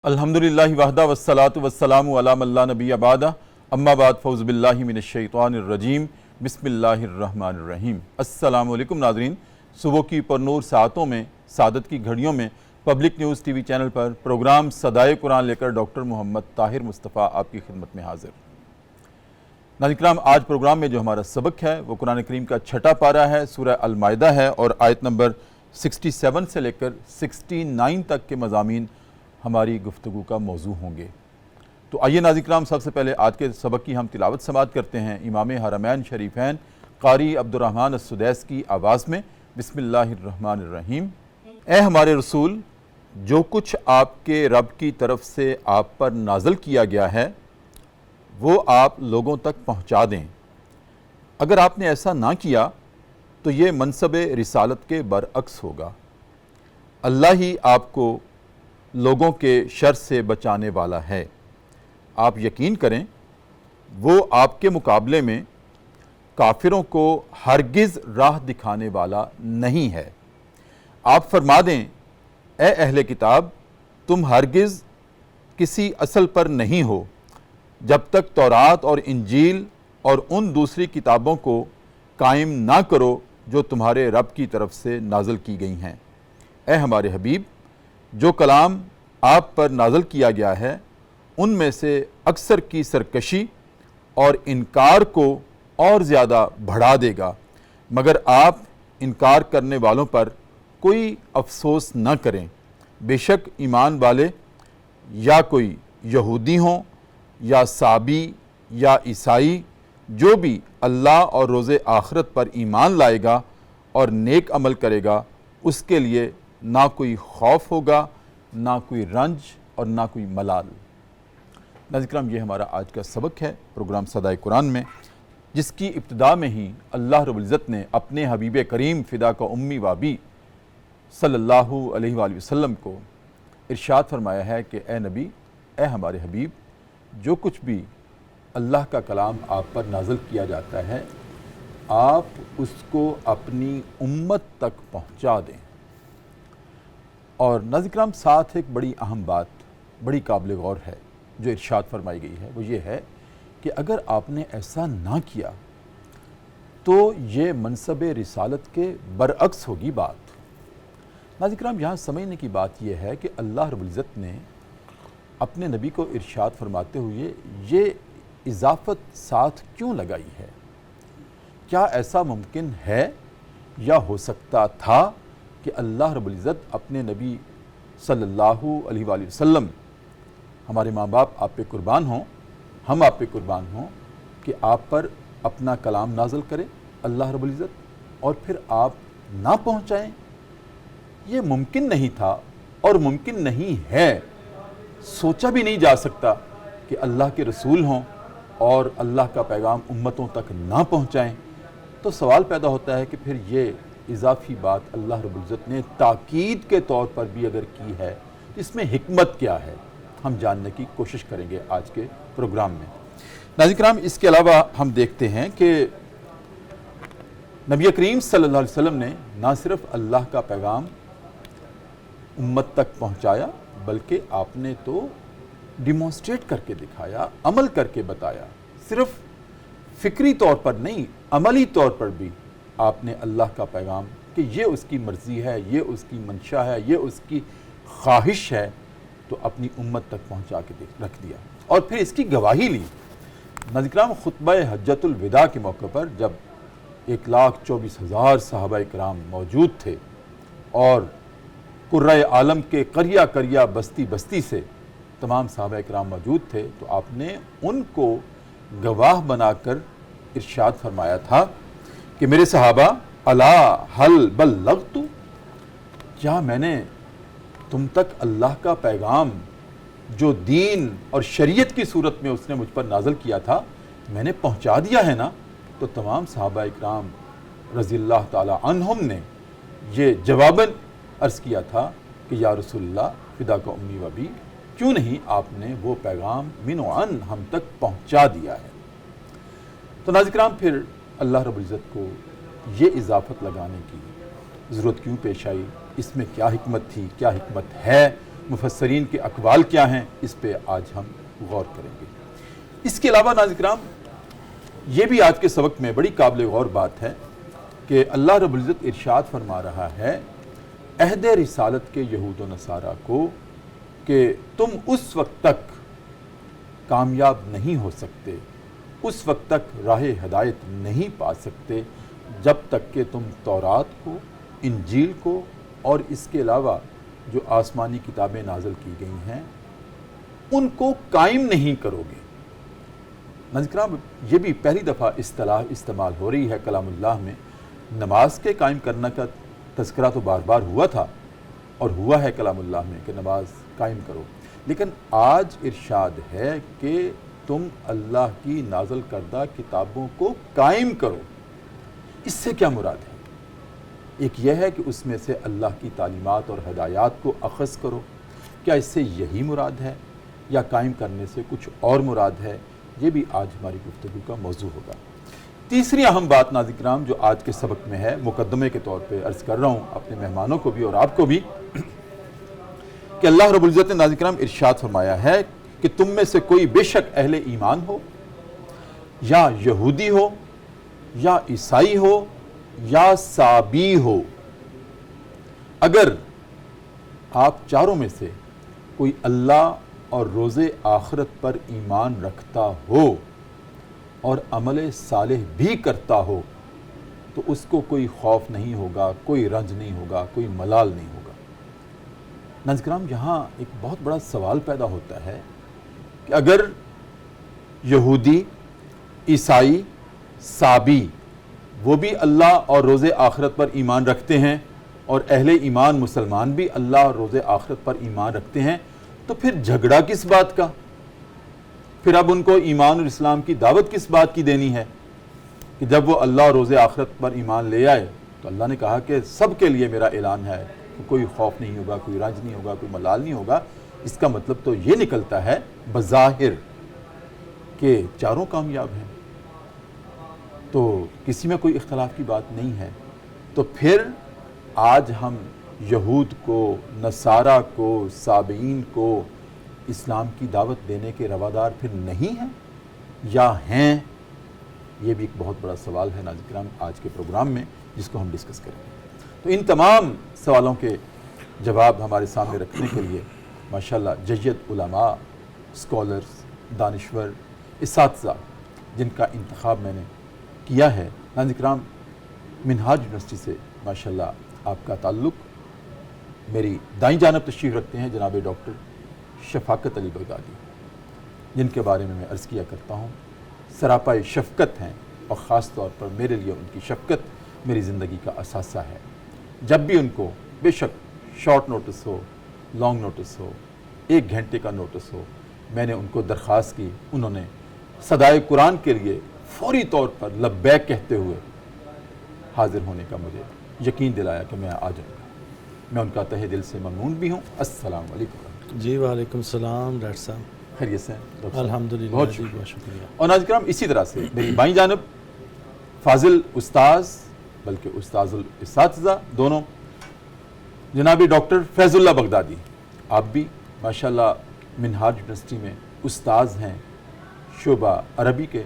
الحمدللہ وحدہ والصلاة والسلام علی من لا نبی بعدہ اما بعد فاعوذ باللہ من الشیطان الرجیم بسم اللہ الرحمن الرحیم۔ السلام علیکم ناظرین، صبح کی پرنور ساعتوں میں، سعادت کی گھڑیوں میں public news T V channel پر پروگرام صدائے قرآن لے کر ڈاکٹر محمد طاہر مصطفیٰ آپ کی خدمت میں حاضر۔ ناظرین کرام، آج پروگرام میں جو ہمارا سبق ہے وہ قرآن کریم کا چھٹا پارہ ہے، سورہ المائدہ ہے، اور آیت نمبر 67 سے لے کر 69 تک کے مضامین ہماری گفتگو کا موضوع ہوں گے۔ تو آئیے ناظرین کرام، سب سے پہلے آج کے سبق کی ہم تلاوت سماعت کرتے ہیں امام حرمین شریفین قاری عبدالرحمن السدیس کی آواز میں۔ بسم اللہ الرحمن الرحیم۔ اے ہمارے رسول، جو کچھ آپ کے رب کی طرف سے آپ پر نازل کیا گیا ہے وہ آپ لوگوں تک پہنچا دیں۔ اگر آپ نے ایسا نہ کیا تو یہ منصب رسالت کے برعکس ہوگا۔ اللہ ہی آپ کو لوگوں کے شر سے بچانے والا ہے۔ آپ یقین کریں وہ آپ کے مقابلے میں کافروں کو ہرگز راہ دکھانے والا نہیں ہے۔ آپ فرما دیں، اے اہل کتاب، تم ہرگز کسی اصل پر نہیں ہو جب تک تورات اور انجیل اور ان دوسری کتابوں کو قائم نہ کرو جو تمہارے رب کی طرف سے نازل کی گئی ہیں۔ اے ہمارے حبیب، جو کلام آپ پر نازل کیا گیا ہے ان میں سے اکثر کی سرکشی اور انکار کو اور زیادہ بڑھا دے گا، مگر آپ انکار کرنے والوں پر کوئی افسوس نہ کریں۔ بے شک ایمان والے یا کوئی یہودی ہوں یا صابی یا عیسائی، جو بھی اللہ اور روز آخرت پر ایمان لائے گا اور نیک عمل کرے گا، اس کے لیے نہ کوئی خوف ہوگا، نہ کوئی رنج اور نہ کوئی ملال۔ ناظرین کرام، یہ ہمارا آج کا سبق ہے پروگرام صدائے قرآن میں، جس کی ابتدا میں ہی اللہ رب العزت نے اپنے حبیب کریم فدا کا امی و ابی صلی اللہ علیہ وآلہ وسلم کو ارشاد فرمایا ہے کہ اے نبی، اے ہمارے حبیب، جو کچھ بھی اللہ کا کلام آپ پر نازل کیا جاتا ہے آپ اس کو اپنی امت تک پہنچا دیں۔ اور ناظرین کرام، ساتھ ایک بڑی اہم بات، بڑی قابل غور ہے جو ارشاد فرمائی گئی ہے، وہ یہ ہے کہ اگر آپ نے ایسا نہ کیا تو یہ منصب رسالت کے برعکس ہوگی بات۔ ناظرین کرام، یہاں سمجھنے کی بات یہ ہے کہ اللہ رب العزت نے اپنے نبی کو ارشاد فرماتے ہوئے یہ اضافت ساتھ کیوں لگائی ہے؟ کیا ایسا ممکن ہے یا ہو سکتا تھا کہ اللہ رب العزت اپنے نبی صلی اللہ علیہ وآلہ وسلم، ہمارے ماں باپ آپ پہ قربان ہوں، ہم آپ پہ قربان ہوں، کہ آپ پر اپنا کلام نازل کرے اللہ رب العزت اور پھر آپ نہ پہنچائیں؟ یہ ممکن نہیں تھا اور ممکن نہیں ہے، سوچا بھی نہیں جا سکتا کہ اللہ کے رسول ہوں اور اللہ کا پیغام امتوں تک نہ پہنچائیں۔ تو سوال پیدا ہوتا ہے کہ پھر یہ اضافی بات اللہ رب العزت نے تاکید کے طور پر بھی اگر کی ہے، اس میں حکمت کیا ہے، ہم جاننے کی کوشش کریں گے آج کے پروگرام میں۔ ناظرین کرام، اس کے علاوہ ہم دیکھتے ہیں کہ نبی کریم صلی اللہ علیہ وسلم نے نہ صرف اللہ کا پیغام امت تک پہنچایا بلکہ آپ نے تو ڈیمونسٹریٹ کر کے دکھایا، عمل کر کے بتایا، صرف فکری طور پر نہیں، عملی طور پر بھی آپ نے اللہ کا پیغام کہ یہ اس کی مرضی ہے، یہ اس کی منشا ہے، یہ اس کی خواہش ہے، تو اپنی امت تک پہنچا کے رکھ دیا اور پھر اس کی گواہی لی۔ ناظرین کرام، خطبہ حجۃ الوداع کے موقع پر جب 1,24,000 صحابہ کرام موجود تھے اور قرۂ عالم کے قریہ قریہ بستی بستی سے تمام صحابہ کرام موجود تھے، تو آپ نے ان کو گواہ بنا کر ارشاد فرمایا تھا کہ میرے صحابہ، الا هل بلغت، کیا میں نے تم تک اللہ کا پیغام جو دین اور شریعت کی صورت میں اس نے مجھ پر نازل کیا تھا میں نے پہنچا دیا ہے نا؟ تو تمام صحابہ اکرام رضی اللہ تعالی عنہم نے یہ جواباً عرض کیا تھا کہ یا رسول اللہ فدا کا امی و ابی، کیوں نہیں آپ نے وہ پیغام من و عن ہم تک پہنچا دیا ہے۔ تو ناظرین کرام، پھر اللہ رب العزت کو یہ اضافت لگانے کی ضرورت کیوں پیش آئی؟ اس میں کیا حکمت تھی، کیا حکمت ہے، مفسرین کے اقوال کیا ہیں، اس پہ آج ہم غور کریں گے۔ اس کے علاوہ ناظرین کرام، یہ بھی آج کے سبق میں بڑی قابل غور بات ہے کہ اللہ رب العزت ارشاد فرما رہا ہے عہد رسالت کے یہود و نصارہ کو کہ تم اس وقت تک کامیاب نہیں ہو سکتے، اس وقت تک راہ ہدایت نہیں پا سکتے جب تک کہ تم تورات کو، انجیل کو اور اس کے علاوہ جو آسمانی کتابیں نازل کی گئی ہیں ان کو قائم نہیں کرو گے۔ ناظرین کرام، یہ بھی پہلی دفعہ اصطلاح استعمال ہو رہی ہے کلام اللہ میں۔ نماز کے قائم کرنے کا تذکرہ تو بار بار ہوا تھا اور ہوا ہے کلام اللہ میں کہ نماز قائم کرو، لیکن آج ارشاد ہے کہ تم اللہ کی نازل کردہ کتابوں کو قائم کرو۔ اس سے کیا مراد ہے؟ ایک یہ ہے کہ اس میں سے اللہ کی تعلیمات اور ہدایات کو اخذ کرو، کیا اس سے یہی مراد ہے یا قائم کرنے سے کچھ اور مراد ہے؟ یہ بھی آج ہماری گفتگو کا موضوع ہوگا۔ تیسری اہم بات ناظرین کرام جو آج کے سبق میں ہے، مقدمے کے طور پہ عرض کر رہا ہوں اپنے مہمانوں کو بھی اور آپ کو بھی، کہ اللہ رب العزت نے ناظرین کرام ارشاد فرمایا ہے کہ تم میں سے کوئی بے شک اہل ایمان ہو یا یہودی ہو یا عیسائی ہو یا صابی ہو، اگر آپ چاروں میں سے کوئی اللہ اور روز آخرت پر ایمان رکھتا ہو اور عمل صالح بھی کرتا ہو تو اس کو کوئی خوف نہیں ہوگا، کوئی رنج نہیں ہوگا، کوئی ملال نہیں ہوگا۔ ناظرین کرام، یہاں ایک بہت بڑا سوال پیدا ہوتا ہے کہ اگر یہودی، عیسائی، صابی وہ بھی اللہ اور روز آخرت پر ایمان رکھتے ہیں اور اہل ایمان مسلمان بھی اللہ اور روز آخرت پر ایمان رکھتے ہیں، تو پھر جھگڑا کس بات کا؟ پھر اب ان کو ایمان اور اسلام کی دعوت کس بات کی دینی ہے کہ جب وہ اللہ اور روز آخرت پر ایمان لے آئے تو اللہ نے کہا کہ سب کے لیے میرا اعلان ہے کہ کوئی خوف نہیں ہوگا، کوئی رنج نہیں ہوگا، کوئی ملال نہیں ہوگا۔ اس کا مطلب تو یہ نکلتا ہے بظاہر کہ چاروں کامیاب ہیں، تو کسی میں کوئی اختلاف کی بات نہیں ہے۔ تو پھر آج ہم یہود کو، نصارہ کو، صابئین کو اسلام کی دعوت دینے کے روادار پھر نہیں ہیں یا ہیں؟ یہ بھی ایک بہت بڑا سوال ہے ناظرین کرام آج کے پروگرام میں، جس کو ہم ڈسکس کریں گے۔ تو ان تمام سوالوں کے جواب ہمارے سامنے رکھنے کے لیے ماشاءاللہ جید علماء، اسکالرز، دانشور، اساتذہ جن کا انتخاب میں نے کیا ہے۔ ناظرین کرام، منہاج یونیورسٹی سے ماشاءاللہ آپ کا تعلق، میری دائیں جانب تشریف رکھتے ہیں جناب ڈاکٹر شفاقت علی بغدادی، جن کے بارے میں میں عرض کیا کرتا ہوں سراپائے شفقت ہیں، اور خاص طور پر میرے لیے ان کی شفقت میری زندگی کا اثاثہ ہے۔ جب بھی ان کو بے شک شارٹ نوٹس ہو، لانگ نوٹس ہو، 1 گھنٹے کا نوٹس ہو، میں نے ان کو درخواست کی، انہوں نے صدائے قرآن کے لیے فوری طور پر لبیک کہتے ہوئے حاضر ہونے کا مجھے یقین دلایا کہ میں آ جاؤں گا۔ میں ان کا تہہ دل سے ممنون بھی ہوں۔ السلام علیکم۔ جی وعلیکم السلام ڈاکٹر صاحب، خیریت سے ہیں ڈاکٹر صاحب؟ الحمدللہ بہت جی، بہت شکریہ۔ اور ناظرین کرام، اسی طرح سے میری بائیں جانب فاضل استاذ، بلکہ استاذ الاساتذہ دونوں، جناب ڈاکٹر فیض اللہ بغدادی، آپ بھی ماشاءاللہ منہاج یونیورسٹی میں استاذ ہیں، شعبہ عربی کے،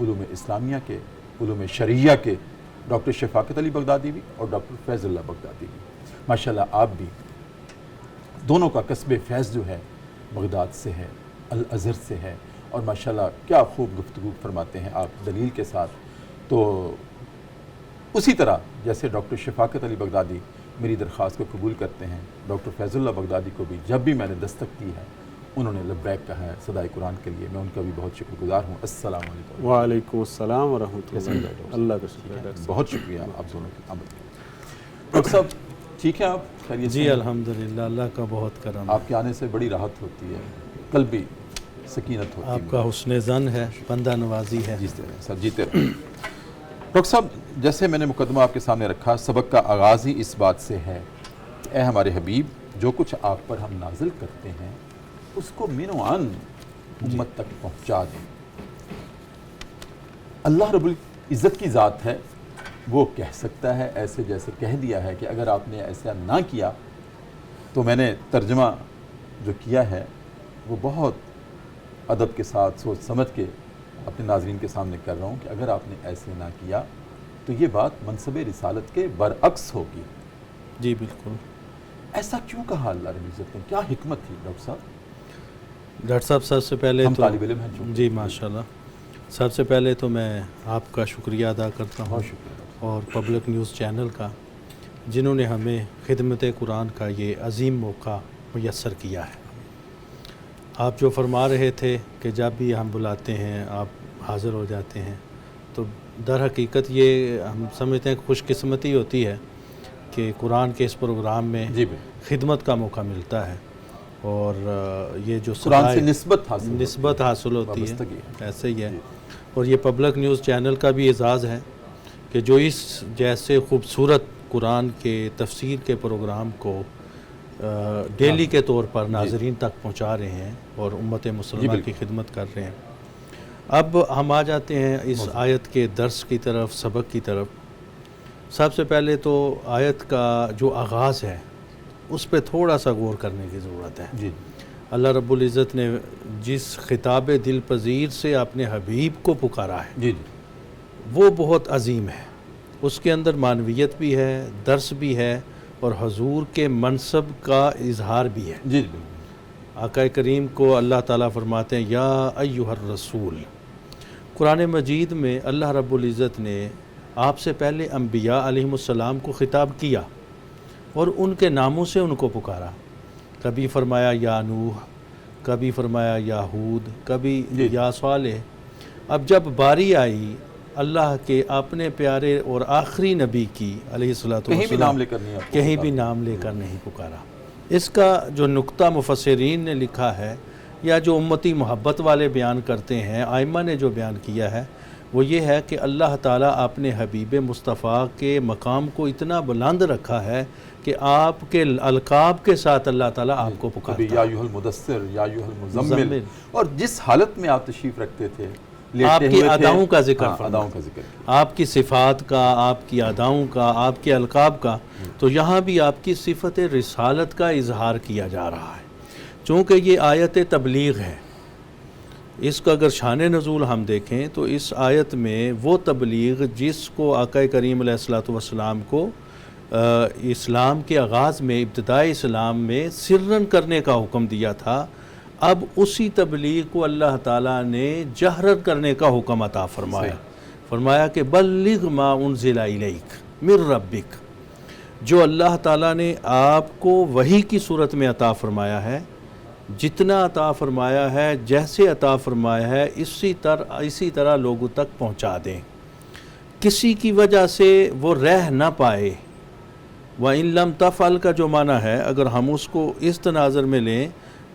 علوم اسلامیہ کے، علوم شرعیہ کے، ڈاکٹر شفاقت علی بغدادی بھی اور ڈاکٹر فیض اللہ بغدادی بھی، ماشاءاللہ آپ بھی، دونوں کا کسب فیض جو ہے بغداد سے ہے، الازہر سے ہے، اور ماشاءاللہ کیا خوب گفتگو فرماتے ہیں آپ دلیل کے ساتھ۔ تو اسی طرح جیسے ڈاکٹر شفاقت علی بغدادی میری درخواست کو قبول کرتے ہیں، ڈاکٹر فیض اللہ بغدادی کو بھی جب بھی میں نے دستک دی ہے انہوں نے لبیک کہا ہے صدائے قرآن کے لیے، میں ان کا بھی بہت شکر گزار ہوں۔ السلام علیکم۔ وعلیکم السلام ورحمۃ اللہ۔ اللہ کا شکریہ ڈاکٹر صاحب۔ بہت شکریہ آپ دونوں کی آمد کے لیے۔ ڈاکٹر صاحب ٹھیک ہے آپ؟ خیریت سے جی ہیں؟ الحمدللہ، اللہ کا بہت کرم ہے، آپ کے آنے سے بڑی راحت ہوتی ہے، قلبی سکینت ہوتی ہے۔ آپ کا حسن ظن ہے، بندہ نوازی ہے۔ جیتے رہیں سر، جیتے رہیں۔ ڈاکٹر صاحب، جیسے میں نے مقدمہ آپ کے سامنے رکھا، سبق کا آغاز ہی اس بات سے ہے کہ اے ہمارے حبیب، جو کچھ آپ پر ہم نازل کرتے ہیں اس کو من و عن امت تک پہنچا دیں۔ اللہ رب العزت کی ذات ہے، وہ کہہ سکتا ہے ایسے جیسے کہہ دیا ہے کہ اگر آپ نے ایسا نہ کیا تو میں نے ترجمہ جو کیا ہے وہ بہت ادب کے ساتھ سوچ سمجھ کے اپنے ناظرین کے سامنے کر رہا ہوں کہ اگر آپ نے ایسے نہ کیا تو یہ بات منصب رسالت کے برعکس ہوگی. جی بالکل. ایسا کیوں کہا اللہ رب العزت نے؟ کیا حکمت تھی ڈاکٹر صاحب؟ ڈاکٹر صاحب سب سے پہلے ہم تو طالب علم ہیں چونکہ. جی ماشاءاللہ. سب سے پہلے تو میں آپ کا شکریہ ادا کرتا ہوں بہت شکریہ اور پبلک نیوز چینل کا، جنہوں نے ہمیں خدمت قرآن کا یہ عظیم موقع میسر کیا ہے. آپ جو فرما رہے تھے کہ جب بھی ہم بلاتے ہیں آپ حاضر ہو جاتے ہیں، تو در حقیقت یہ ہم سمجھتے ہیں کہ خوش قسمتی ہوتی ہے کہ قرآن کے اس پروگرام میں جی بالکل خدمت کا موقع ملتا ہے، اور یہ جو قرآن سے صدائے نسبت حاصل ہوتی وابستگی ہے، ایسے ہی ہے. اور یہ پبلک نیوز چینل کا بھی اعزاز ہے کہ جو اس جیسے خوبصورت قرآن کے تفسیر کے پروگرام کو ڈیلی کے طور پر ناظرین تک پہنچا رہے ہیں اور امت مسلمہ کی خدمت کر رہے ہیں. اب ہم آ جاتے ہیں اس آیت کے درس کی طرف، سبق کی طرف. سب سے پہلے تو آیت کا جو آغاز ہے اس پہ تھوڑا سا غور کرنے کی ضرورت ہے. جی اللہ رب العزت نے جس خطاب دل پذیر سے اپنے حبیب کو پکارا ہے جی وہ بہت عظیم ہے. اس کے اندر معنویت بھی ہے، درس بھی ہے، اور حضور کے منصب کا اظہار بھی ہے. جی بالکل. آقا کریم کو اللہ تعالیٰ فرماتے ہیں یا ایھا الرسول. قرآن مجید میں اللہ رب العزت نے آپ سے پہلے انبیاء علیہم السلام کو خطاب کیا اور ان کے ناموں سے ان کو پکارا. کبھی فرمایا یا نوح، کبھی فرمایا یا ہود، کبھی یا صالح. اب جب باری آئی اللہ کے اپنے پیارے اور آخری نبی کی علیہ الصلوۃ کہیں بھی نام والسلام، لے کر نہیں آپ کو کہیں بھی نام لے کر نہیں پکارا. اس کا جو نقطہ مفسرین نے لکھا ہے یا جو امتی محبت والے بیان کرتے ہیں، آئمہ نے جو بیان کیا ہے، وہ یہ ہے کہ اللہ تعالیٰ اپنے حبیب مصطفیٰ کے مقام کو اتنا بلند رکھا ہے کہ آپ کے القاب کے ساتھ اللہ تعالیٰ آپ کو کبھی پکارتا یا ہے. ایھا المدثر، یا ایھا المزمل، اور جس حالت میں آپ تشریف رکھتے تھے، آپ لیٹے کی ہوئے تھے، اداؤں کا ذکر ہاں، فرمایا. اداؤں کا ذکر کیا. آپ کی صفات کا، آپ کی اداؤں کا، آپ کے القاب کا. تو یہاں بھی آپ کی صفت رسالت کا اظہار کیا جا رہا ہے. چونکہ یہ آیت تبلیغ ہے، اس کا اگر شان نزول ہم دیکھیں تو اس آیت میں وہ تبلیغ جس کو آقا کریم علیہ الصلوۃ والسلام کو اسلام کے آغاز میں، ابتدائی اسلام میں سرن کرنے کا حکم دیا تھا، اب اسی تبلیغ کو اللہ تعالیٰ نے جہرن کرنے کا حکم عطا فرمایا. فرمایا کہ بلغ ما انزل الیک من ربک. جو اللہ تعالیٰ نے آپ کو وحی کی صورت میں عطا فرمایا ہے، جتنا عطا فرمایا ہے، جیسے عطا فرمایا ہے، اسی طرح لوگوں تک پہنچا دیں. کسی کی وجہ سے وہ رہ نہ پائے. وَإِن لَمْ تَفْعَلْ کا جو معنی ہے، اگر ہم اس کو اس تناظر میں لیں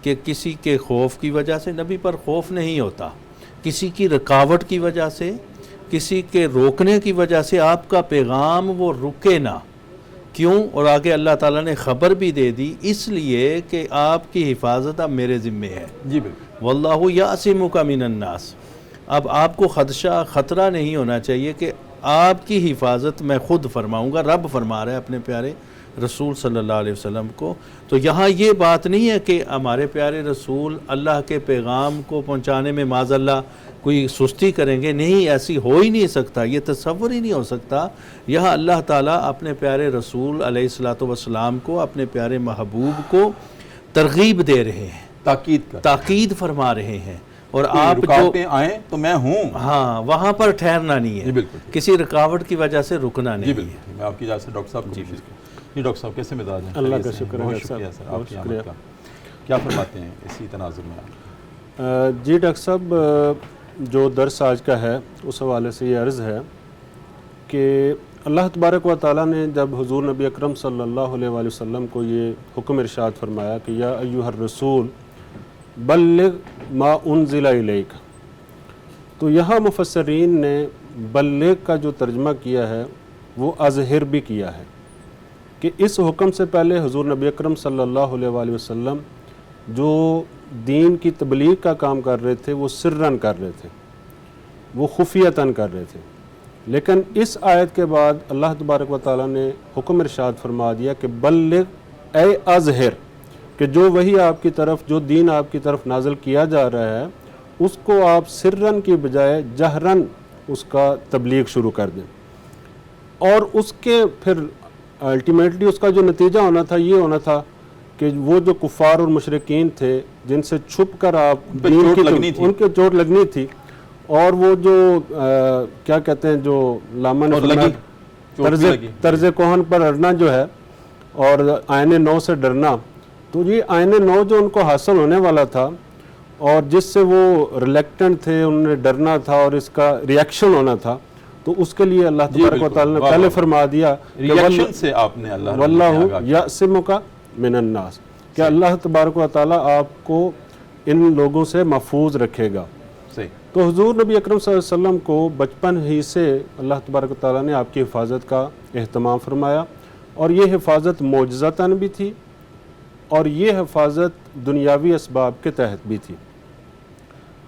کہ کسی کے خوف کی وجہ سے، نبی پر خوف نہیں ہوتا، کسی کی رکاوٹ کی وجہ سے، کسی کے روکنے کی وجہ سے آپ کا پیغام وہ رکے نہ. کیوں؟ اور آگے اللہ تعالیٰ نے خبر بھی دے دی، اس لیے کہ آپ کی حفاظت اب میرے ذمے ہے. جی بالکل. واللہ یعصمک من الناس. اب آپ کو خطرہ نہیں ہونا چاہیے کہ آپ کی حفاظت میں خود فرماؤں گا. رب فرما رہا ہے اپنے پیارے رسول صلی اللہ علیہ وسلم کو. تو یہاں یہ بات نہیں ہے کہ ہمارے پیارے رسول اللہ کے پیغام کو پہنچانے میں معاذ اللہ کوئی سستی کریں گے. نہیں، ایسی ہو ہی نہیں سکتا، یہ تصور ہی نہیں ہو سکتا. یہاں اللہ تعالیٰ اپنے پیارے رسول علیہ الصلوۃ والسلام کو، اپنے پیارے محبوب کو ترغیب دے رہے ہیں، تاکید فرما رہے ہیں. اور آپ جو آئیں تو میں ہوں، ہاں، وہاں پر ٹھہرنا نہیں ہے، کسی رکاوٹ کی وجہ سے رکنا نہیں ہے. میں آپ کی اجازت سے ڈاکٹر صاحب کو جی ڈاکٹر صاحب کیسے مزاج ہیں؟ اللہ کا شکر ہے. بہت شکریہ سر آپ کی آمد کا. کیا فرماتے ہیں اسی تناظر میں آپ؟ جی ڈاکٹر صاحب، جو درس آج کا ہے اس حوالے سے یہ عرض ہے کہ اللہ تبارک و تعالیٰ نے جب حضور نبی اکرم صلی اللہ علیہ وآلہ وسلم کو یہ حکم ارشاد فرمایا کہ یا ایھا الرسول بلغ ما انزل الیک، تو یہاں مفسرین نے بلغ کا جو ترجمہ کیا ہے وہ اظہر بھی کیا ہے کہ اس حکم سے پہلے حضور نبی اکرم صلی اللہ علیہ وآلہ وسلم جو دین کی تبلیغ کا کام کر رہے تھے وہ سرن کر رہے تھے، وہ خفیتاً کر رہے تھے. لیکن اس آیت کے بعد اللہ تبارک و تعالیٰ نے حکم ارشاد فرما دیا کہ بلغ اے اظہر، کہ جو وہی آپ کی طرف، جو دین آپ کی طرف نازل کیا جا رہا ہے، اس کو آپ سرن کی بجائے جہرن اس کا تبلیغ شروع کر دیں، اور اس کے پھر الٹیمیٹلی اس کا جو نتیجہ ہونا تھا یہ ہونا تھا کہ وہ جو کفار اور مشرکین تھے جن سے چھپ کر آپ دین کی ان کے چوٹ لگنی تھی، اور وہ جو کیا کہتے ہیں جو لاما نے فرمایا طرز کوہن پر اڑنا جو ہے اور آئین نو سے ڈرنا، تو یہ آئین نو جو ان کو حاصل ہونے والا تھا اور جس سے وہ ریلیکٹنٹ تھے، انہیں ڈرنا تھا اور اس کا ریئیکشن ہونا تھا، تو اس کے لیے اللہ تبارک و تعالیٰ نے پہلے فرما دیا ریئیکشن سے آپ نے واللہ یعصمک من الناس، کہ اللہ تبارک و تعالیٰ آپ کو ان لوگوں سے محفوظ رکھے گا۔ تو حضور نبی اکرم صلی اللہ علیہ وسلم کو بچپن ہی سے اللہ تبارک و تعالیٰ نے آپ کی حفاظت کا اہتمام فرمایا، اور یہ حفاظت معجزتاً بھی تھی اور یہ حفاظت دنیاوی اسباب کے تحت بھی تھی۔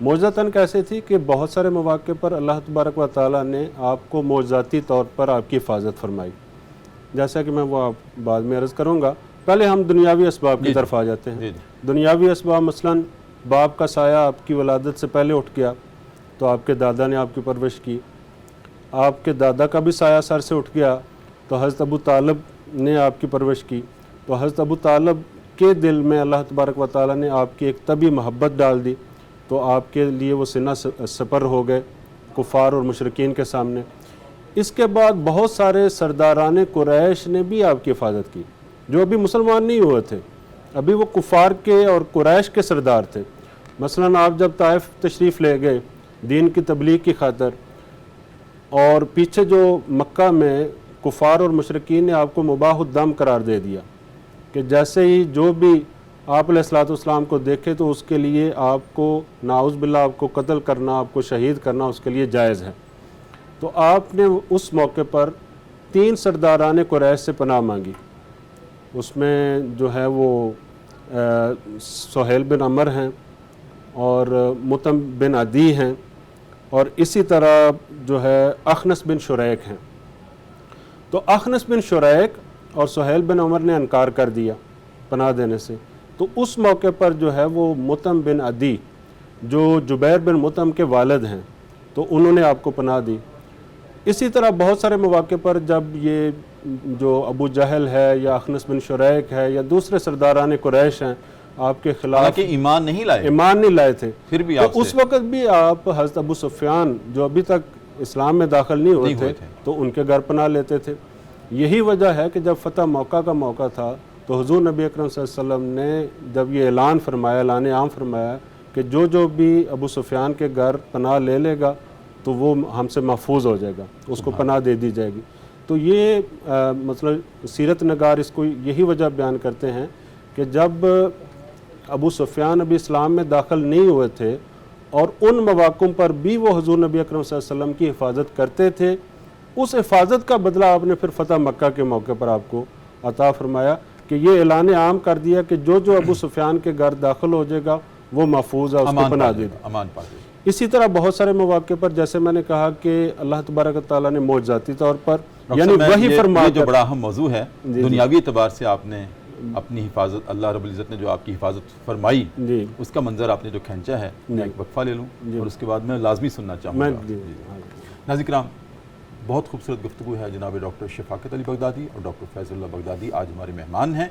معجزتاً کیسے تھی کہ بہت سارے مواقع پر اللہ تبارک و تعالیٰ نے آپ کو معجزاتی طور پر آپ کی حفاظت فرمائی، جیسا کہ میں وہ آپ بعد میں عرض کروں گا۔ پہلے ہم دنیاوی اسباب کی طرف آ جاتے ہیں۔ دنیاوی اسباب مثلاً باپ کا سایہ آپ کی ولادت سے پہلے اٹھ گیا تو آپ کے دادا نے آپ کی پرورش کی، آپ کے دادا کا بھی سایہ سر سے اٹھ گیا تو حضرت ابو طالب نے آپ کی پرورش کی، تو حضرت ابو طالب کے دل میں اللہ تبارک و تعالیٰ نے آپ کی ایک طبی محبت ڈال دی، تو آپ کے لیے وہ سینہ سپر ہو گئے کفار اور مشرکین کے سامنے۔ اس کے بعد بہت سارے سرداران قریش نے بھی آپ کی حفاظت کی، جو ابھی مسلمان نہیں ہوئے تھے، ابھی وہ کفار کے اور قریش کے سردار تھے۔ مثلاً آپ جب طائف تشریف لے گئے دین کی تبلیغ کی خاطر، اور پیچھے جو مکہ میں کفار اور مشرکین نے آپ کو مباح الدم قرار دے دیا کہ جیسے ہی جو بھی آپ علیہ الصلوۃ والسلام کو دیکھے تو اس کے لیے آپ کو نعوذ باللہ آپ کو قتل کرنا، آپ کو شہید کرنا اس کے لیے جائز ہے، تو آپ نے اس موقع پر 3 سرداران قریش سے پناہ مانگی۔ اس میں جو ہے وہ سہیل بن عمر ہیں اور مطعم بن عدی ہیں، اور اسی طرح جو ہے اخنس بن شریک ہیں۔ تو اخنس بن شریک اور سہیل بن عمر نے انکار کر دیا پناہ دینے سے، تو اس موقع پر جو ہے وہ مطعم بن عدی جو جبیر بن مطعم کے والد ہیں، تو انہوں نے آپ کو پناہ دی۔ اسی طرح بہت سارے مواقع پر جب یہ جو ابو جہل ہے یا اخنس بن شریک ہے یا دوسرے سرداران قریش ہیں آپ کے خلاف ایمان نہیں لائے تھے، پھر بھی تو اس وقت بھی آپ حضرت ابو سفیان جو ابھی تک اسلام میں داخل نہیں ہوئے تھے تو ان کے گھر پناہ لیتے تھے۔ یہی وجہ ہے کہ جب فتح موقع کا موقع تھا تو حضور نبی اکرم صلی اللہ علیہ وسلم نے جب یہ اعلان فرمایا، اعلان عام فرمایا کہ جو بھی ابو سفیان کے گھر پناہ لے لے گا تو وہ ہم سے محفوظ ہو جائے گا، اس کو پناہ دے دی جائے گی۔ تو یہ مطلب سیرت نگار اس کو یہی وجہ بیان کرتے ہیں کہ جب ابو سفیان ابھی اسلام میں داخل نہیں ہوئے تھے اور ان مواقع پر بھی وہ حضور نبی اکرم صلی اللہ علیہ وسلم کی حفاظت کرتے تھے، اس حفاظت کا بدلہ آپ نے پھر فتح مکہ کے موقع پر آپ کو عطا فرمایا کہ یہ اعلان عام کر دیا کہ جو ابو سفیان کے گھر داخل ہو جائے گا وہ محفوظ ہے، اس کو پناہ دے گا۔ اسی طرح بہت سارے مواقع پر جیسے میں نے کہا کہ اللہ تبارک و تعالیٰ نے معجزاتی طور پر یعنی وہی فرما جو بڑا اہم موضوع ہے دنیاوی اعتبار سے آپ نے اپنی حفاظت، اللہ رب العزت نے جو آپ کی حفاظت فرمائی اس کا منظر آپ نے جو کھینچا ہے، میں ایک وقفہ لے لوں اور اس کے بعد میں لازمی سننا چاہوں گا۔ ناظرین کرام، بہت خوبصورت گفتگو ہے جناب ڈاکٹر شفاقت علی بغدادی اور ڈاکٹر فیض اللہ بغدادی آج ہمارے مہمان ہیں۔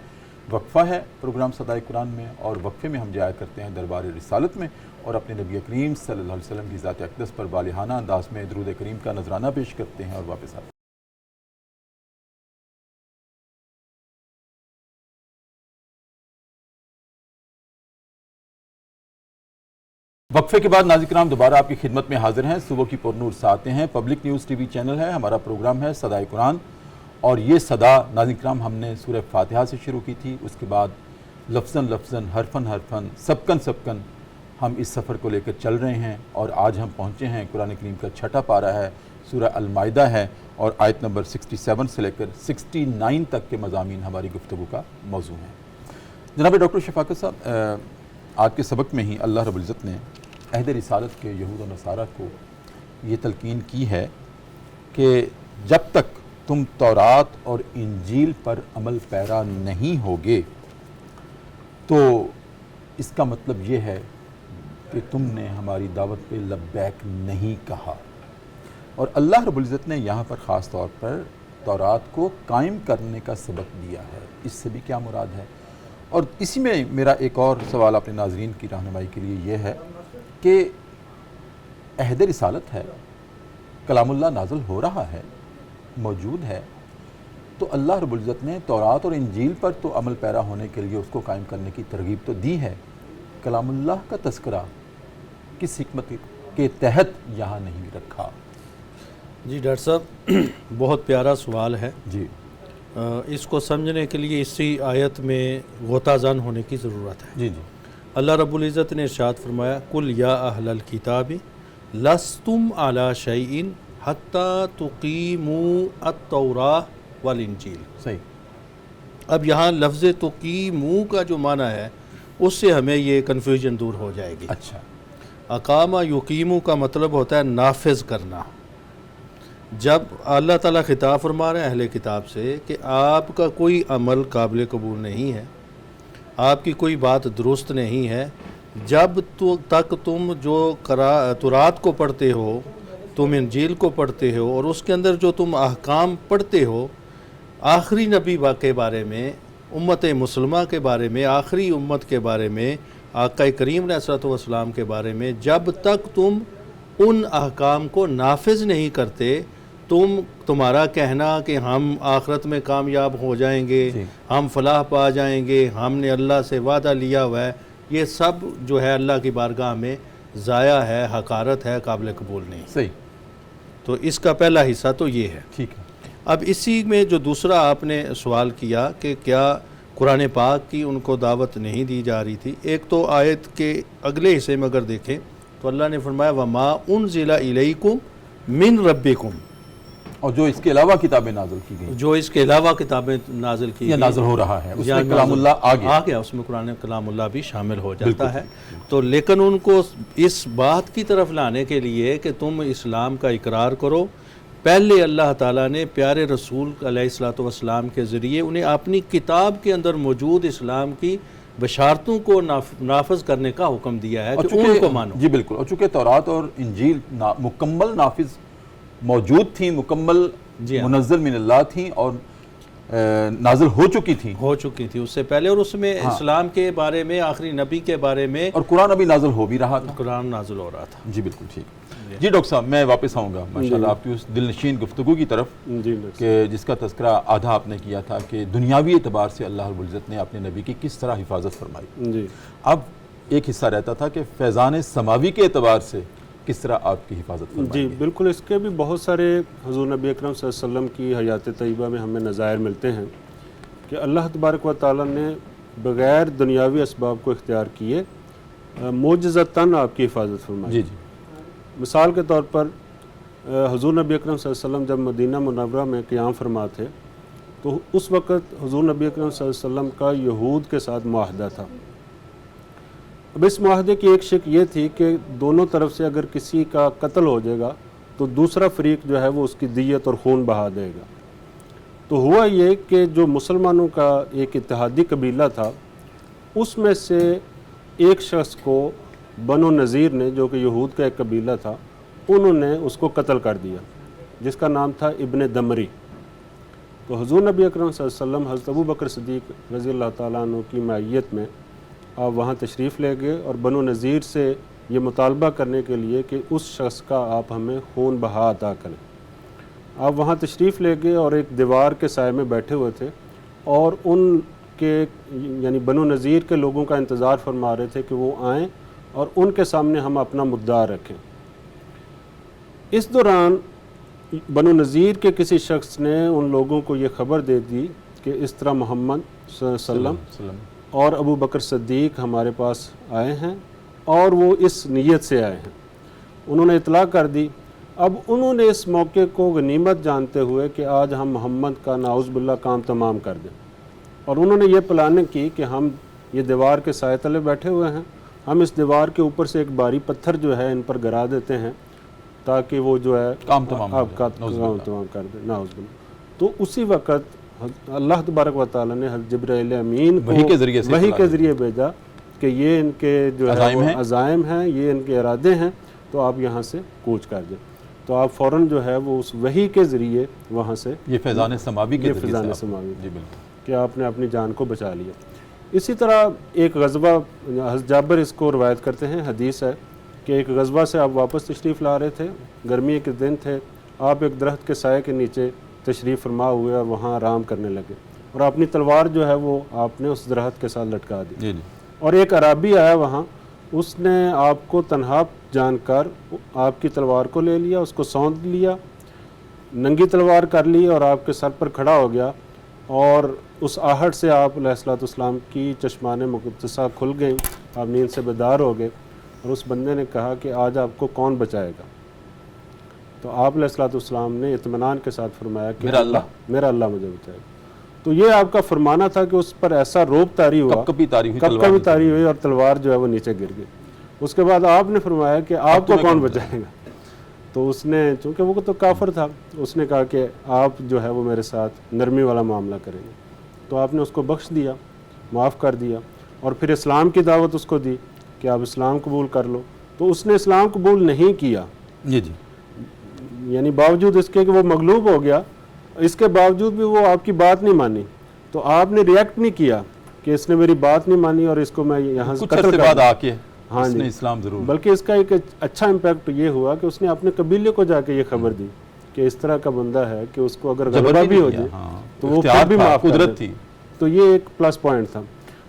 وقفہ ہے پروگرام صدائے قرآن میں، اور وقفے میں ہم جایا کرتے ہیں دربار رسالت میں اور اپنے نبی کریم صلی اللہ علیہ وسلم کی ذات اقدس پر بالہانہ انداز میں درود کریم کا نذرانہ پیش کرتے ہیں اور واپس آتے ہیں۔ وقفے کے بعد ناظرین کرام دوبارہ آپ کی خدمت میں حاضر ہیں۔ صبح کی پرنور ساعتیں ہیں، public news T V channel ہے، ہمارا پروگرام ہے صدائے قرآن، اور یہ صدا ناظرین کرام ہم نے سورہ فاتحہ سے شروع کی تھی، اس کے بعد لفظاً لفظاً حرفاً حرفاً سبقاً سبقاً ہم اس سفر کو لے کر چل رہے ہیں، اور آج ہم پہنچے ہیں قرآن کریم کا 6واں پارہ ہے، سورہ المائدہ ہے، اور آیت نمبر 67 سے لے کر 69 تک کے مضامین ہماری گفتگو کا موضوع ہیں۔ جناب ڈاکٹر شفاقت صاحب، آج کے سبق میں ہی اللہ رب العزت نے عہد رسالت کے یہود و نصارہ کو یہ تلقین کی ہے کہ جب تک تم تورات اور انجیل پر عمل پیرا نہیں ہوگے تو اس کا مطلب یہ ہے کہ تم نے ہماری دعوت پہ لبیک نہیں کہا. اور اللہ رب العزت نے یہاں پر خاص طور پر تورات کو قائم کرنے کا سبق دیا ہے. اس سے بھی کیا مراد ہے؟ اور اسی میں میرا ایک اور سوال اپنے ناظرین کی رہنمائی کے لیے یہ ہے کہ عہد رسالت ہے، کلام اللہ نازل ہو رہا ہے، موجود ہے، تو اللہ رب العزت نے تورات اور انجیل پر تو عمل پیرا ہونے کے لیے اس کو قائم کرنے کی ترغیب تو دی ہے. کلام اللہ کا تذکرہ کس حکمت کے تحت یہاں نہیں رکھا؟ جی ڈاکٹر صاحب، بہت پیارا سوال ہے. جی اس کو سمجھنے کے لیے اسی آیت میں غوطہ زن ہونے کی ضرورت ہے. جی اللہ رب العزت نے ارشاد فرمایا قل یا اہل الکتاب لستم علی شیء حتی تقیموا التوراۃ والانجیل. صحیح. اب یہاں لفظ تقیموا کا جو معنی ہے اس سے ہمیں یہ کنفیوژن دور ہو جائے گی. اچھا. اقامہ یقیمو کا مطلب ہوتا ہے نافذ کرنا. جب اللہ تعالیٰ خطاب فرما رہے ہیں اہل کتاب سے کہ آپ کا کوئی عمل قابل قبول نہیں ہے، آپ کی کوئی بات درست نہیں ہے جب تک تم جو تورات کو پڑھتے ہو، تم انجیل کو پڑھتے ہو اور اس کے اندر جو تم احکام پڑھتے ہو آخری نبی کے بارے میں، امت مسلمہ کے بارے میں، آخری امت کے بارے میں، آقا کریم علیہ الصلوۃ والسلام کے بارے میں، جب تک تم ان احکام کو نافذ نہیں کرتے، تمہارا کہنا کہ ہم آخرت میں کامیاب ہو جائیں گے، ہم فلاح پا جائیں گے، ہم نے اللہ سے وعدہ لیا ہوا ہے، یہ سب جو ہے اللہ کی بارگاہ میں ضائع ہے، حقارت ہے، قابل قبول نہیں. صحیح. تو اس کا پہلا حصہ تو یہ ہے. ٹھیک ہے. اب اسی میں جو دوسرا آپ نے سوال کیا کہ کیا قرآن پاک کی ان کو دعوت نہیں دی جا رہی تھی، ایک تو آیت کے اگلے حصے میں اگر دیکھیں تو اللہ نے فرمایا وَمَا أُنزِلَ إِلَيْكُمْ مِن رَبِّكُمْ، اور جو اس کے علاوہ کتابیں نازل کی گئی، جو اس کے علاوہ کتابیں نازل کی یا گئی، نازل ہو رہا ہے، اس یا میں کلام اللہ آ گیا، اس میں قرآن کلام اللہ بھی شامل ہو جاتا ہے. تو لیکن ان کو اس بات کی طرف لانے کے لیے کہ تم اسلام کا اقرار کرو، پہلے اللہ تعالیٰ نے پیارے رسول علیہ الصلوۃ والسلام کے ذریعے انہیں اپنی کتاب کے اندر موجود اسلام کی بشارتوں کو نافذ کرنے کا حکم دیا ہے کہ ان کو مانو. جی بالکل. اور چونکہ تورات اور انجیل مکمل نافذ موجود تھیں، مکمل منزل من اللہ تھیں اور نازل ہو چکی تھی اس سے پہلے، اور اس میں اسلام کے بارے میں، آخری نبی کے بارے میں، اور قرآن ابھی نازل ہو بھی رہا تھا. قرآن نازل ہو رہا تھا. جی بالکل ٹھیک. جی ڈاکٹر صاحب، میں واپس آؤں گا ماشاءاللہ آپ کی اس دل نشین گفتگو کی طرف کہ جس کا تذکرہ آدھا آپ نے کیا تھا کہ دنیاوی اعتبار سے اللہ رب العزت نے اپنے نبی کی کس طرح حفاظت فرمائی. جی. اب ایک حصہ رہتا تھا کہ فیضان سماوی کے اعتبار سے کس طرح آپ کی حفاظت فرمائی. جی بالکل. اس کے بھی بہت سارے حضور نبی اکرم صلی اللہ علیہ وسلم کی حیات طیبہ میں ہمیں نظائر ملتے ہیں کہ اللہ تبارک و تعالیٰ نے بغیر دنیاوی اسباب کو اختیار کیے معجزتاً آپ کی حفاظت فرمائی. جی جی. مثال کے طور پر حضور نبی اکرم صلی اللہ علیہ وسلم جب مدینہ منورہ میں قیام فرما تھے تو اس وقت حضور نبی اکرم صلی اللہ علیہ وسلم کا یہود کے ساتھ معاہدہ تھا. اب اس معاہدے کی ایک شک یہ تھی کہ دونوں طرف سے اگر کسی کا قتل ہو جائے گا تو دوسرا فریق جو ہے وہ اس کی دیت اور خون بہا دے گا. تو ہوا یہ کہ جو مسلمانوں کا ایک اتحادی قبیلہ تھا اس میں سے ایک شخص کو بنو نذیر نے، جو کہ یہود کا ایک قبیلہ تھا، انہوں نے اس کو قتل کر دیا، جس کا نام تھا ابن دمری. تو حضور نبی اکرم صلی اللہ علیہ وسلم حضرت ابو بکر صدیق رضی اللہ تعالیٰ عنہ کی معیت میں آپ وہاں تشریف لے گئے اور بنو نذیر سے یہ مطالبہ کرنے کے لیے کہ اس شخص کا آپ ہمیں خون بہا عطا کریں. آپ وہاں تشریف لے گئے اور ایک دیوار کے سائے میں بیٹھے ہوئے تھے اور ان کے یعنی بنو نذیر کے لوگوں کا انتظار فرما رہے تھے کہ وہ آئیں اور ان کے سامنے ہم اپنا مدعا رکھیں. اس دوران بنو نذیر کے کسی شخص نے ان لوگوں کو یہ خبر دے دی کہ اس طرح محمد صلی اللہ علیہ وسلم اور ابو بکر صدیق ہمارے پاس آئے ہیں اور وہ اس نیت سے آئے ہیں. انہوں نے اطلاع کر دی. اب انہوں نے اس موقع کو غنیمت جانتے ہوئے کہ آج ہم محمد کا نعوذ باللہ کام تمام کر دیں، اور انہوں نے یہ پلاننگ کی کہ ہم یہ دیوار کے سائے تلے بیٹھے ہوئے ہیں، ہم اس دیوار کے اوپر سے ایک بھاری پتھر جو ہے ان پر گرا دیتے ہیں تاکہ وہ جو ہے کام تمام آپ کا کام تمام کر دیں، نعوذ باللہ. تو اسی وقت اللہ تبارک و تعالیٰ نے حضرت جبرائیل امین کو وحی کے ذریعے سے وحی کے ذریعے بھیجا کہ یہ ان کے جو عزائم ہیں، عزائم ہیں، یہ ان کے ارادے ہیں، تو آپ یہاں سے کوچ کر دیں. تو آپ فوراً جو ہے وہ اس وحی کے ذریعے وہاں سے یہ فیضان سماوی کے یہ ذریعے فیضان سے سماوی جی بالکل. کہ آپ نے اپنی جان کو بچا لیا. اسی طرح ایک غزوہ حضرت جابر اس کو روایت کرتے ہیں، حدیث ہے کہ ایک غزوہ سے آپ واپس تشریف لا رہے تھے، گرمی کے دن تھے، آپ ایک درخت کے سائے کے نیچے تشریف فرما ہوئے اور وہاں آرام کرنے لگے، اور اپنی تلوار جو ہے وہ آپ نے اس درخت کے ساتھ لٹکا دی. جی جی اور ایک عرابی آیا وہاں، اس نے آپ کو تنہا جان کر آپ کی تلوار کو لے لیا، اس کو سونپ لیا، ننگی تلوار کر لی اور آپ کے سر پر کھڑا ہو گیا، اور اس آہٹ سے آپ علیہ الصلوۃ والسلام کی چشمان مقدسہ کھل گئیں، آپ نیند سے بیدار ہو گئے، اور اس بندے نے کہا کہ آج آپ کو کون بچائے گا؟ تو آپ علیہ الصلوۃ والسلام نے اطمینان کے ساتھ فرمایا کہ میرا اللہ مجھے بچائے گا. تو یہ آپ کا فرمانا تھا کہ اس پر ایسا روب طاری ہوا، کب کبھی طاری ہوئی اور تلوار جو ہے وہ نیچے گر گئی. اس کے بعد آپ نے فرمایا کہ آپ کو کون بچائے گا؟ تو اس نے، چونکہ وہ تو کافر تھا، اس نے کہا کہ آپ جو ہے وہ میرے ساتھ نرمی والا معاملہ کریں گے. تو آپ نے اس کو بخش دیا، معاف کر دیا، اور پھر اسلام کی دعوت اس کو دی کہ آپ اسلام قبول کر لو. تو اس نے اسلام قبول نہیں کیا، جی جی، یعنی باوجود اس کے کہ وہ مغلوب ہو گیا، اس کے باوجود بھی وہ آپ کی بات نہیں مانی. تو آپ نے ریئیکٹ نہیں کیا کہ اس نے میری بات نہیں مانی اور اس کو میں یہاں سے کچھ عرصے بعد آ کے ہاں اس جی، نے اسلام ضرور، بلکہ اس کا ایک اچھا امپیکٹ یہ ہوا کہ اس نے اپنے قبیلے کو جا کے یہ خبر دی کہ اس طرح کا بندہ ہے کہ اس کو اگر غلبہ بھی ہو جائے تو وہ پھر بھی معاف کر قدرت دے. تھی. تو یہ ایک پلس پوائنٹ تھا.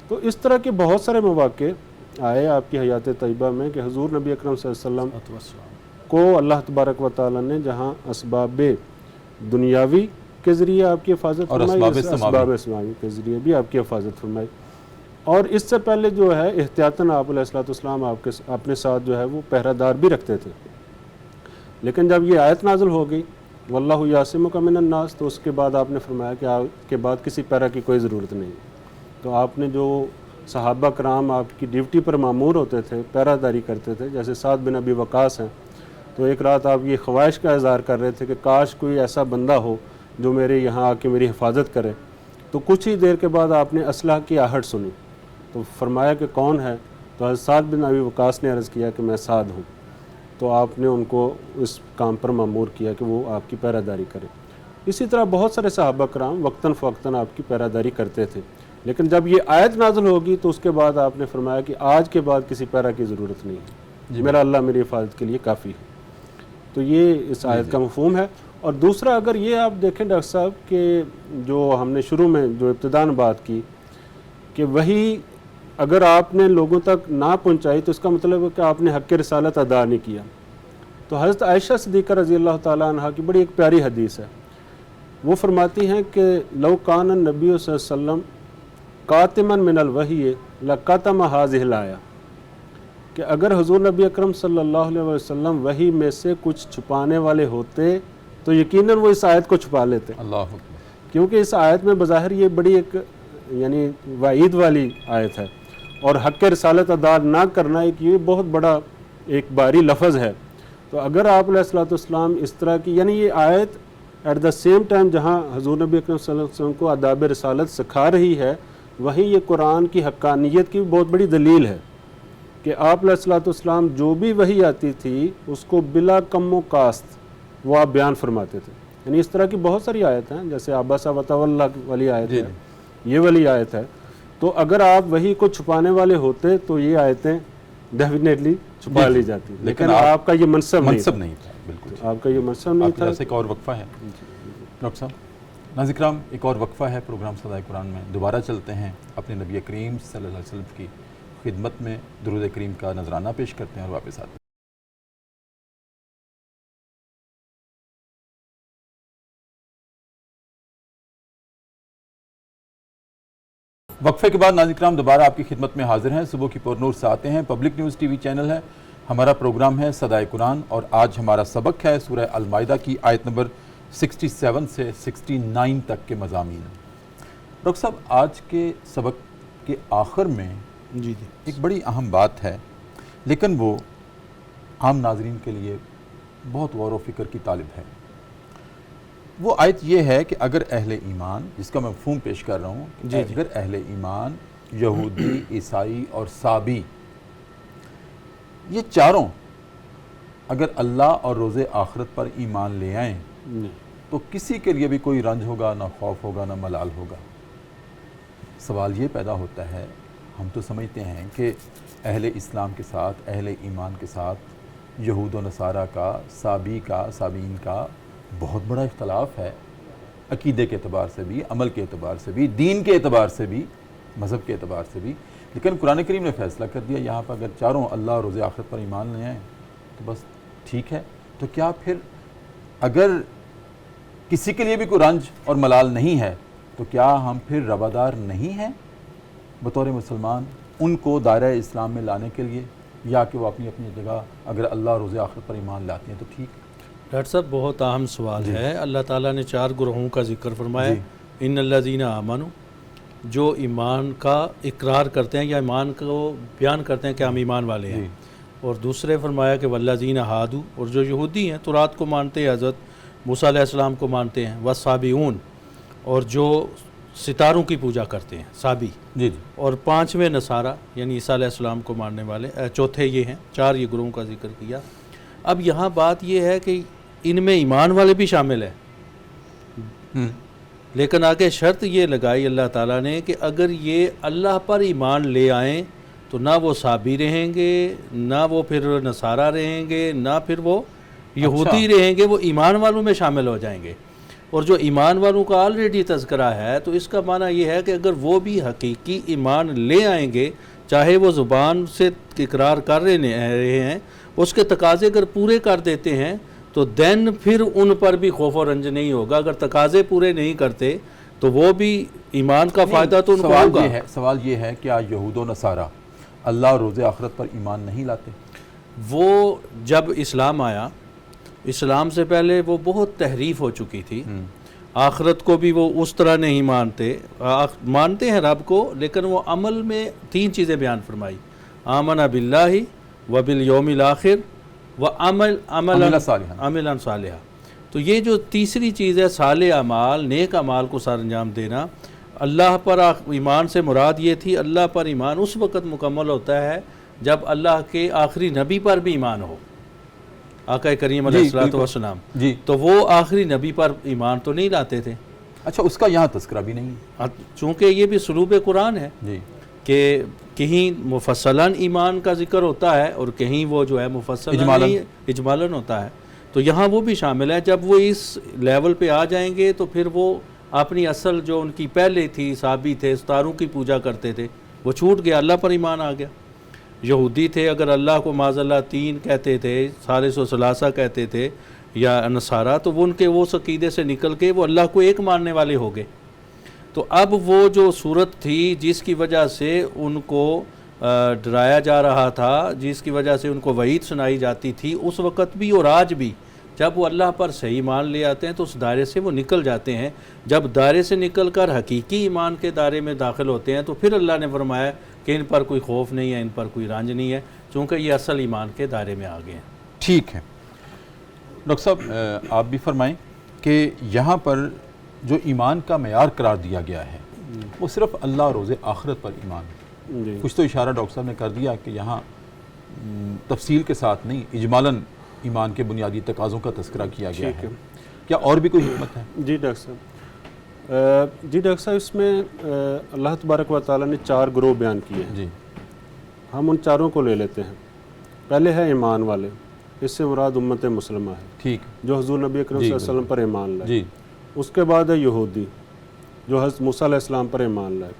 تو اس طرح کے بہت سارے مواقع آئے آپ کی حیات طیبہ میں کہ حضور نبی اکرم صلی اللہ علیہ وسلم کو اللہ تبارک و تعالیٰ نے جہاں اسباب دنیاوی کے ذریعے آپ کی حفاظت اور فرمائی، اسباب سماوی کے ذریعے بھی آپ کی حفاظت فرمائی. اور اس سے پہلے جو ہے احتیاطاً آپ علیہ الصلوۃ والسلام آپ کے اپنے ساتھ جو ہے وہ پہرہ دار بھی رکھتے تھے. لیکن جب یہ آیت نازل ہو گئی واللہ یعصمک من الناس، تو اس کے بعد آپ نے فرمایا کہ آپ کے بعد کسی پہرہ کی کوئی ضرورت نہیں. تو آپ نے جو صحابہ کرام آپ کی ڈیوٹی پر مامور ہوتے تھے، پہرہ داری کرتے تھے، جیسے سعد بن ابی وقاص ہیں، تو ایک رات آپ یہ خواہش کا اظہار کر رہے تھے کہ کاش کوئی ایسا بندہ ہو جو میرے یہاں آ کے میری حفاظت کرے. تو کچھ ہی دیر کے بعد آپ نے اسلحہ کی آہٹ سنی، تو فرمایا کہ کون ہے؟ تو حضرت سعد بن ابی وقاص نے عرض کیا کہ میں سعد ہوں. تو آپ نے ان کو اس کام پر مامور کیا کہ وہ آپ کی پہرہ داری کرے. اسی طرح بہت سارے صحابہ کرام وقتاً فوقتاً آپ کی پہرہ داری کرتے تھے. لیکن جب یہ آیت نازل ہوگی تو اس کے بعد آپ نے فرمایا کہ آج کے بعد کسی پہرہ کی ضرورت نہیں ہے، میرا اللہ میری حفاظت کے لیے کافی ہے. تو یہ اس آیت کا مفہوم ہے. اور دوسرا اگر یہ آپ دیکھیں ڈاکٹر صاحب کہ جو ہم نے شروع میں جو ابتداً بات کی کہ وہی اگر آپ نے لوگوں تک نہ پہنچائی تو اس کا مطلب ہے کہ آپ نے حق رسالت ادا نہیں کیا. تو حضرت عائشہ صدیقہ رضی اللہ تعالیٰ عنہ کی بڑی ایک پیاری حدیث ہے. وہ فرماتی ہیں کہ لو کان النبی صلی اللہ علیہ وسلم قاتما من الوحی لقتم هذه الآیہ، کہ اگر حضور نبی اکرم صلی اللہ علیہ وسلم وحی میں سے کچھ چھپانے والے ہوتے تو یقیناً وہ اس آیت کو چھپا لیتے. اللہ، کیونکہ اس آیت میں بظاہر یہ بڑی ایک یعنی وعید والی آیت ہے، اور حق رسالت ادا نہ کرنا ایک یہ بہت بڑا ایک باری لفظ ہے. تو اگر آپ علیہ الصلوۃ والسلام اس طرح کی، یعنی یہ آیت ایٹ دا سیم ٹائم جہاں حضور نبی اکرم صلی اللہ علیہ وسلم کو آداب رسالت سکھا رہی ہے، وہیں یہ قرآن کی حقانیت کی بہت بڑی دلیل ہے کہ آپ علیہ الصلوۃ والسلام جو بھی وحی آتی تھی اس کو بلا کم و کاست وہ آپ بیان فرماتے تھے. یعنی اس طرح کی بہت ساری آیت ہیں، جیسے عبسہ وتولیٰ والی آیت ہے، یہ والی آیت ہے. تو اگر آپ وحی کو چھپانے والے ہوتے تو یہ آیتیں ڈیفینیٹلی چھپا لی جاتی، لیکن آپ کا یہ منصب نہیں تھا. بالکل آپ کا یہ منصب نہیں تھا. ایک اور وقفہ ہے ڈاکٹر صاحب. ناظرین کرام، ایک اور وقفہ ہے پروگرام صدائے قرآن میں. دوبارہ چلتے ہیں اپنے نبی کریم صلی اللہ علیہ وسلم کی خدمت میں، درود کریم کا نذرانہ پیش کرتے ہیں اور واپس آتے ہیں. وقفے کے بعد ناظرین کرام دوبارہ آپ کی خدمت میں حاضر ہیں. صبح کی پرنور سے آتے ہیں. Public news T V channel ہے، ہمارا پروگرام ہے صدائے قرآن، اور آج ہمارا سبق ہے سورہ المائدہ کی آیت نمبر 67 سے 69 تک کے مضامین. ڈاکٹر صاحب، آج کے سبق کے آخر میں ایک بڑی اہم بات ہے، لیکن وہ عام ناظرین کے لیے بہت غور و فکر کی طالب ہے. وہ آیت یہ ہے کہ اگر اہل ایمان، جس کا میں مفہوم پیش کر رہا ہوں، جی اگر اہل ایمان یہودی، عیسائی اور صابی، یہ چاروں اگر اللہ اور روز آخرت پر ایمان لے آئیں تو کسی کے لیے بھی کوئی رنج ہوگا، نہ خوف ہوگا، نہ ملال ہوگا۔ سوال یہ پیدا ہوتا ہے، ہم تو سمجھتے ہیں کہ اہل اسلام کے ساتھ، اہل ایمان کے ساتھ یہود و نصارہ کا، صابئین کا بہت بڑا اختلاف ہے، عقیدے کے اعتبار سے بھی، عمل کے اعتبار سے بھی، دین کے اعتبار سے بھی، مذہب کے اعتبار سے بھی، لیکن قرآن کریم نے فیصلہ کر دیا یہاں پر اگر چاروں اللہ اور روز آخرت پر ایمان لے آئیں تو بس ٹھیک ہے۔ تو کیا پھر اگر کسی کے لیے بھی کوئی رنج اور ملال نہیں ہے تو کیا ہم پھر روادار نہیں ہیں بطور مسلمان ان کو دائرہ اسلام میں لانے کے لیے، یا کہ وہ اپنی اپنی جگہ اگر اللہ اور روز آخرت پر ایمان لاتے ہیں تو ٹھیک؟ ڈاکٹر صاحب بہت اہم سوال ہے۔ اللہ تعالیٰ نے 4 گروہوں کا ذکر فرمایا، ان الذین آمنوا، جو ایمان کا اقرار کرتے ہیں یا ایمان کو بیان کرتے ہیں کہ ہم ایمان والے ہیں، اور دوسرے فرمایا کہ والذین ہادو، اور جو یہودی ہیں تورات کو مانتے ہیں، حضرت موسیٰ علیہ السلام کو مانتے ہیں، والصابئون، اور جو ستاروں کی پوجا کرتے ہیں، صابی، اور 5ویں نصارہ یعنی عیسیٰ علیہ السلام کو ماننے والے، چوتھے یہ ہیں۔ 4 یہ گروہوں کا ذکر کیا۔ اب یہاں بات یہ ہے کہ ان میں ایمان والے بھی شامل ہیں، لیکن آگے شرط یہ لگائی اللہ تعالیٰ نے کہ اگر یہ اللہ پر ایمان لے آئیں تو نہ وہ صابی رہیں گے، نہ وہ پھر نصارہ رہیں گے، نہ پھر وہ یہودی رہیں گے، وہ ایمان والوں میں شامل ہو جائیں گے۔ اور جو ایمان والوں کا آلریڈی تذکرہ ہے تو اس کا معنی یہ ہے کہ اگر وہ بھی حقیقی ایمان لے آئیں گے، چاہے وہ زبان سے اقرار کر رہے ہیں، اس کے تقاضے اگر پورے کر دیتے ہیں تو دین پھر ان پر بھی خوف و رنج نہیں ہوگا۔ اگر تقاضے پورے نہیں کرتے تو وہ بھی ایمان کا فائدہ تو ان کو ہوگا۔ سوال یہ ہے کیا یہود و نصارہ اللہ اور روز آخرت پر ایمان نہیں لاتے؟ وہ جب اسلام آیا، اسلام سے پہلے وہ بہت تحریف ہو چکی تھی، آخرت کو بھی وہ اس طرح نہیں مانتے ہیں رب کو، لیکن وہ عمل میں 3 چیزیں بیان فرمائی، آمن باللہ وبالیوم الآخر وعملا صالحا۔ تو یہ جو تیسری چیز ہے صالح اعمال، نیک اعمال کو سر انجام دینا، اللہ پر ایمان سے مراد یہ تھی اللہ پر ایمان اس وقت مکمل ہوتا ہے جب اللہ کے آخری نبی پر بھی ایمان ہو، آقا کریم علیہ السلام، تو وہ آخری نبی پر ایمان تو نہیں لاتے تھے۔ اچھا، اس کا یہاں تذکرہ بھی نہیں ہے، چونکہ یہ بھی اسلوب قرآن ہے کہ کہیں مفصلاً ایمان کا ذکر ہوتا ہے اور کہیں وہ جو ہے مفصلاً اجمالاً ہوتا ہے، تو یہاں وہ بھی شامل ہے۔ جب وہ اس لیول پہ آ جائیں گے تو پھر وہ اپنی اصل جو ان کی پہلے تھی، صابی تھے، ستاروں کی پوجا کرتے تھے، وہ چھوٹ گیا، اللہ پر ایمان آ گیا۔ یہودی تھے، اگر اللہ کو معاذ اللہ 3 کہتے تھے، ثالث و ثلاثہ کہتے تھے، یا نصارہ، تو وہ ان کے وہ عقیدے سے نکل کے وہ اللہ کو ایک ماننے والے ہو گئے۔ تو اب وہ جو صورت تھی جس کی وجہ سے ان کو ڈرایا جا رہا تھا، جس کی وجہ سے ان کو وعید سنائی جاتی تھی، اس وقت بھی اور آج بھی جب وہ اللہ پر صحیح ایمان لے آتے ہیں تو اس دائرے سے وہ نکل جاتے ہیں۔ جب دائرے سے نکل کر حقیقی ایمان کے دائرے میں داخل ہوتے ہیں تو پھر اللہ نے فرمایا کہ ان پر کوئی خوف نہیں ہے، ان پر کوئی رنج نہیں ہے، چونکہ یہ اصل ایمان کے دائرے میں آ گئے ہیں۔ ٹھیک ہے ڈاکٹر صاحب، آپ بھی فرمائیں کہ یہاں پر جو ایمان کا معیار قرار دیا گیا ہے وہ صرف اللہ اور روز آخرت پر ایمان ہے۔ کچھ تو اشارہ ڈاکٹر صاحب نے کر دیا کہ یہاں تفصیل کے ساتھ نہیں، اجمالاً ایمان کے بنیادی تقاضوں کا تذکرہ کیا گیا ہے۔ کیا اور بھی کوئی حکمت ہے؟ جی ڈاکٹر صاحب، اس میں اللہ تبارک و تعالیٰ نے 4 گروہ بیان کیے ہیں۔ ہم ان 4 کو لے لیتے ہیں۔ پہلے ہے ایمان والے، اس سے مراد امت مسلمہ ہے، ٹھیک، جو حضور نبی اکرم صلی اللہ علیہ وسلم پر ایمان لائے۔ اس کے بعد ہے یہودی، جو حضرت موسیٰ علیہ السلام پر ایمان لائے۔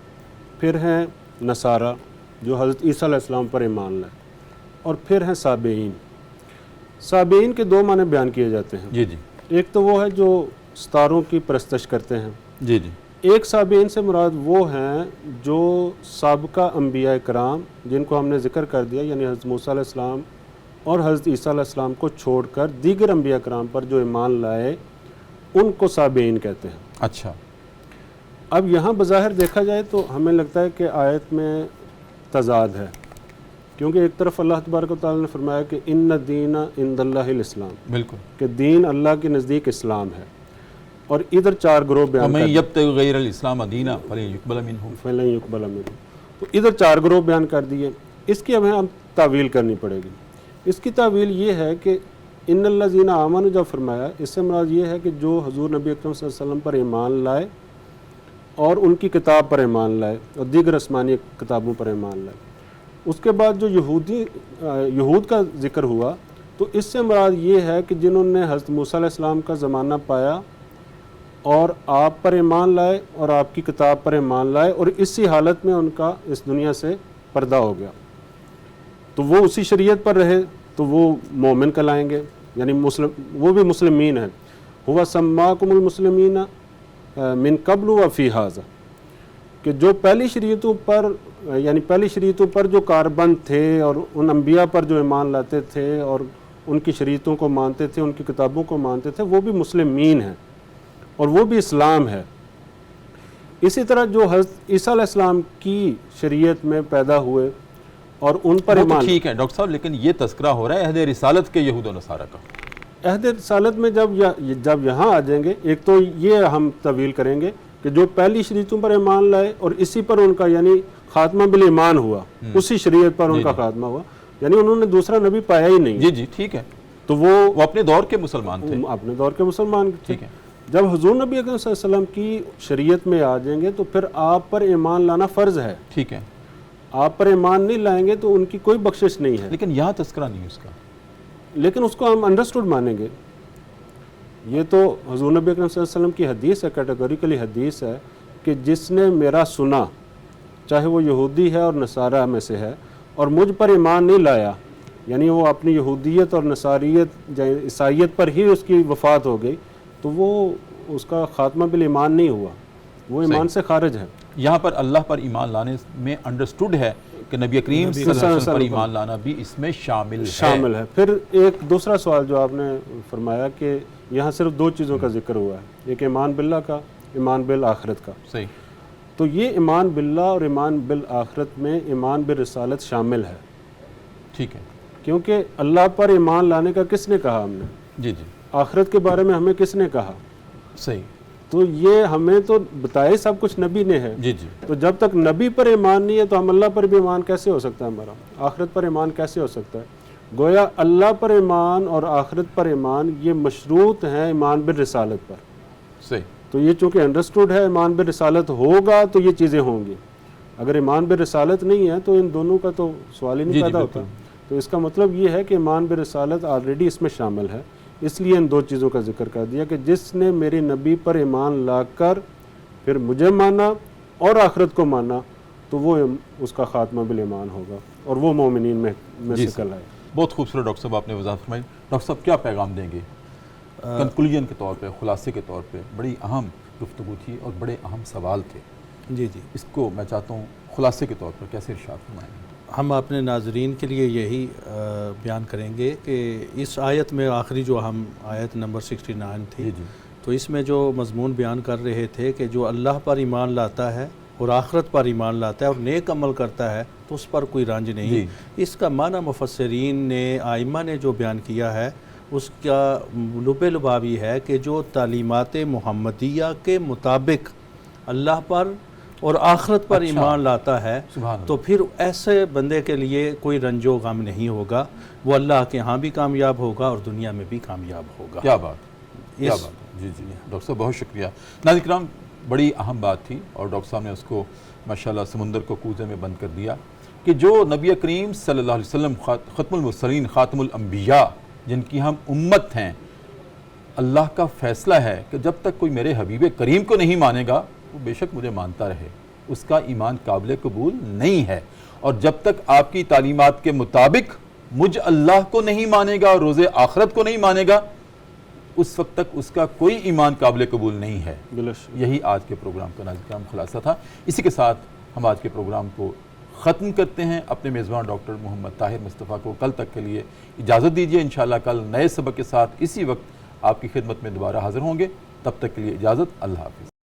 پھر ہیں نصارہ، جو حضرت عیسیٰ علیہ السلام پر ایمان لائے۔ اور پھر ہیں صابئین۔ صابئین کے 2 معنی بیان کیے جاتے ہیں۔ ایک تو وہ ہے جو ستاروں کی پرستش کرتے ہیں۔ ایک صابئین سے مراد وہ ہیں جو سابقہ انبیاء کرام، جن کو ہم نے ذکر کر دیا، یعنی حضرت موسیٰ علیہ السلام اور حضرت عیسیٰ علیہ السلام کو چھوڑ کر دیگر انبیاء کرام پر جو ایمان لائے، ان کو صابئین کہتے ہیں۔ اچھا، اب یہاں بظاہر دیکھا جائے تو ہمیں لگتا ہے کہ آیت میں تضاد ہے، کیونکہ ایک طرف اللہ تبارک و تعالیٰ نے فرمایا کہ ان الدین عند اللہ الاسلام، بالکل، کہ دین اللہ کے نزدیک اسلام ہے، اور ادھر 4 گروہ بیان وَمَن کر يَبْتَغِ غَيْرَ الْإِسْلَامَ دِينًا فَلَن يُقْبَلَ مِنْهُ فَلَن يُقْبَلَ مِنْهُ، تو ادھر 4 گروہ بیان کر دیے. اس کی ہمیں تعویل کرنی پڑے گی. اس کی تعویل یہ ہے کہ ان الذین آمنوا جب فرمایا، اس سے مراد یہ ہے کہ جو حضور نبی اکرم صلی اللہ علیہ وسلم پر ایمان لائے اور ان کی کتاب پر ایمان لائے اور دیگر آسمانی کتابوں پر ایمان لائے. اس کے بعد جو یہود کا ذکر ہوا، تو اس سے مراد یہ ہے کہ جنہوں نے حضرت موسیٰ علیہ السلام کا زمانہ پایا اور آپ پر ایمان لائے اور آپ کی کتاب پر ایمان لائے، اور اسی حالت میں ان کا اس دنیا سے پردہ ہو گیا، تو وہ اسی شریعت پر رہے، تو وہ مومن کہلائیں گے، یعنی وہ بھی مسلمین ہیں. ہوا سماکم المسلمین من قبل و فی ھذا، کہ جو پہلی شریعتوں پر، یعنی پہلی شریعتوں پر جو کاربند تھے اور ان انبیاء پر جو ایمان لاتے تھے اور ان کی شریعتوں کو مانتے تھے، ان کی کتابوں کو مانتے تھے، وہ بھی مسلمین ہیں اور وہ بھی اسلام ہے. اسی طرح جو حضرت عیسیٰ علیہ السلام کی شریعت میں پیدا ہوئے اور ان پر وہ تو ایمان. ٹھیک ہے ڈاکٹر صاحب، لیکن یہ تذکرہ ہو رہا ہے عہد رسالت کے یہود و نصارہ کا. عہد رسالت میں جب یہاں آ جائیں گے، ایک تو یہ ہم طویل کریں گے کہ جو پہلی شریعتوں پر ایمان لائے اور اسی پر ان کا یعنی خاتمہ بالایمان ہوا، اسی شریعت پر ان کا خاتمہ ہوا، یعنی انہوں نے دوسرا نبی پایا ہی نہیں. جی جی ٹھیک ہے، تو وہ اپنے دور کے مسلمان تھے. اپنے دور کے مسلمان تھے. ٹھیک ہے. جب حضور نبی اکرم صلی اللہ علیہ وسلم کی شریعت میں آ جائیں گے تو پھر آپ پر ایمان لانا فرض ہے. ٹھیک ہے، آپ پر ایمان نہیں لائیں گے تو ان کی کوئی بخشش نہیں ہے. لیکن یہاں تذکرہ نہیں اس کا. لیکن اس کو ہم انڈرسٹوڈ مانیں گے. یہ تو حضور نبی اکرم صلی اللہ علیہ وسلم کی حدیث ہے، کیٹیگوریکلی حدیث ہے کہ جس نے میرا سنا، چاہے وہ یہودی ہے اور نصارہ میں سے ہے، اور مجھ پر ایمان نہیں لایا، یعنی وہ اپنی یہودیت اور نصاریت عیسائیت پر ہی اس کی وفات ہو گئی، تو وہ اس کا خاتمہ بالایمان نہیں ہوا، وہ ایمان سے خارج ہے. یہاں پر اللہ پر ایمان لانے میں انڈرسٹوڈ ہے کہ نبی کریم صلی اللہ علیہ وسلم پر ایمان لانا بھی اس میں شامل ہے. پھر ایک دوسرا سوال جو آپ نے فرمایا کہ یہاں صرف 2 چیزوں کا ذکر ہوا ہے، ایک ایمان باللہ کا، ایمان بالآخرت کا. صحیح. تو یہ ایمان باللہ اور ایمان بالآخرت میں ایمان بالرسالت شامل ہے. ٹھیک ہے. کیونکہ اللہ پر ایمان لانے کا کس نے کہا ہم نے؟ جی جی. آخرت کے بارے میں ہمیں کس نے کہا؟ صحیح. تو یہ ہمیں تو بتائے سب کچھ نبی نے ہے. جی جی. تو جب تک نبی پر ایمان نہیں ہے تو ہم اللہ پر بھی ایمان کیسے ہو سکتا ہے ہمارا؟ آخرت پر ایمان کیسے ہو سکتا ہے؟ گویا اللہ پر ایمان اور آخرت پر ایمان یہ مشروط ہیں ایمان بالرسالت پر. صحیح. تو یہ چونکہ انڈرسٹوڈ ہے ایمان بالرسالت ہوگا تو یہ چیزیں ہوں گی. اگر ایمان بالرسالت نہیں ہے تو ان دونوں کا تو سوال ہی نہیں پیدا ہوتا. تو اس کا مطلب یہ ہے کہ ایمان بالرسالت آلریڈی اس میں شامل ہے. اس لیے ان 2 چیزوں کا ذکر کر دیا کہ جس نے میری نبی پر ایمان لا کر پھر مجھے مانا اور آخرت کو مانا تو وہ اس کا خاتمہ بالایمان ہوگا اور وہ مومنین میں سے کہلائے. بہت خوبصورت ڈاکٹر صاحب آپ نے وضاحت فرمائی. ڈاکٹر صاحب کیا پیغام دیں گے کنکلوژن کے طور پہ، خلاصے کے طور پہ؟ بڑی اہم گفتگو تھی اور بڑے اہم سوال تھے. جی جی. اس کو میں چاہتا ہوں خلاصے کے طور پر کیسے ارشاد فرمائیں گے؟ ہم اپنے ناظرین کے لیے یہی بیان کریں گے کہ اس آیت میں آخری جو ہم آیت نمبر 69 تھی، تو اس میں جو مضمون بیان کر رہے تھے کہ جو اللہ پر ایمان لاتا ہے اور آخرت پر ایمان لاتا ہے اور نیک عمل کرتا ہے تو اس پر کوئی رنج نہیں. اس کا معنی مفسرین نے، آئمہ نے جو بیان کیا ہے اس کا لب لباب یہ ہے کہ جو تعلیمات محمدیہ کے مطابق اللہ پر اور آخرت پر ایمان لاتا ہے تو پھر ایسے بندے کے لیے کوئی رنج و غم نہیں ہوگا، وہ اللہ کے ہاں بھی کامیاب ہوگا اور دنیا میں بھی کامیاب ہوگا. کیا بات، کیا بات. جی جی ڈاکٹر صاحب بہت شکریہ. ناظرین کرام، بڑی اہم بات تھی اور ڈاکٹر صاحب نے اس کو ماشاءاللہ سمندر کو کوزے میں بند کر دیا کہ جو نبی کریم صلی اللہ علیہ وسلم ختم المرسلین، خاتم الانبیاء، جن کی ہم امت ہیں، اللہ کا فیصلہ ہے کہ جب تک کوئی میرے حبیب کریم کو نہیں مانے گا وہ بے شک مجھے مانتا رہے، اس کا ایمان قابل قبول نہیں ہے. اور جب تک آپ کی تعلیمات کے مطابق مجھ اللہ کو نہیں مانے گا اور روز آخرت کو نہیں مانے گا، اس وقت تک اس کا کوئی ایمان قابل قبول نہیں ہے. یہی آج کے پروگرام کا ناظرین کرام خلاصہ تھا. اسی کے ساتھ ہم آج کے پروگرام کو ختم کرتے ہیں. اپنے میزبان ڈاکٹر محمد طاہر مصطفیٰ کو کل تک کے لیے اجازت دیجیے. انشاءاللہ کل نئے سبق کے ساتھ اسی وقت آپ کی خدمت میں دوبارہ حاضر ہوں گے. تب تک کے لیے اجازت. اللہ حافظ.